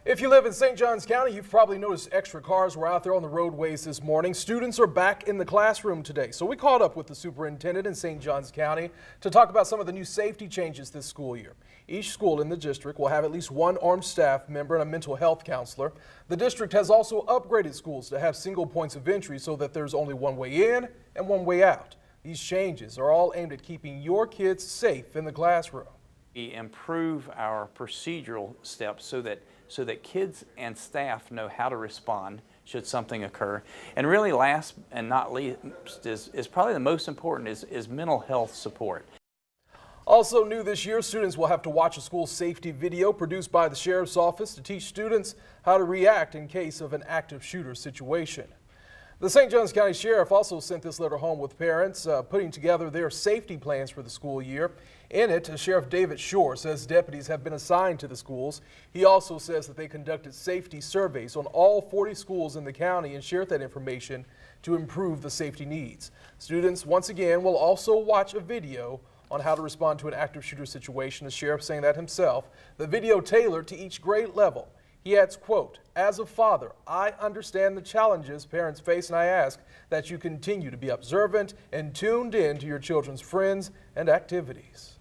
If you live in St. Johns County, you've probably noticed extra cars were out there on the roadways this morning. Students are back in the classroom today. So we caught up with the superintendent in St. Johns County to talk about some of the new safety changes this school year. Each school in the district will have at least one armed staff member and a mental health counselor. The district has also upgraded schools to have single points of entry so that there's only one way in and one way out. These changes are all aimed at keeping your kids safe in the classroom. We improve our procedural steps so that kids and staff know how to respond should something occur. And really last and not least is probably the most important is mental health support. Also new this year, students will have to watch a school safety video produced by the Sheriff's Office to teach students how to react in case of an active shooter situation. The St. Johns County Sheriff also sent this letter home with parents putting together their safety plans for the school year. In it, Sheriff David Shore says deputies have been assigned to the schools. He also says that they conducted safety surveys on all 40 schools in the county and shared that information to improve the safety needs. Students, once again, will also watch a video on how to respond to an active shooter situation. The sheriff saying that himself. The video tailored to each grade level. He adds, quote, "As a father, I understand the challenges parents face, and I ask that you continue to be observant and tuned in to your children's friends and activities."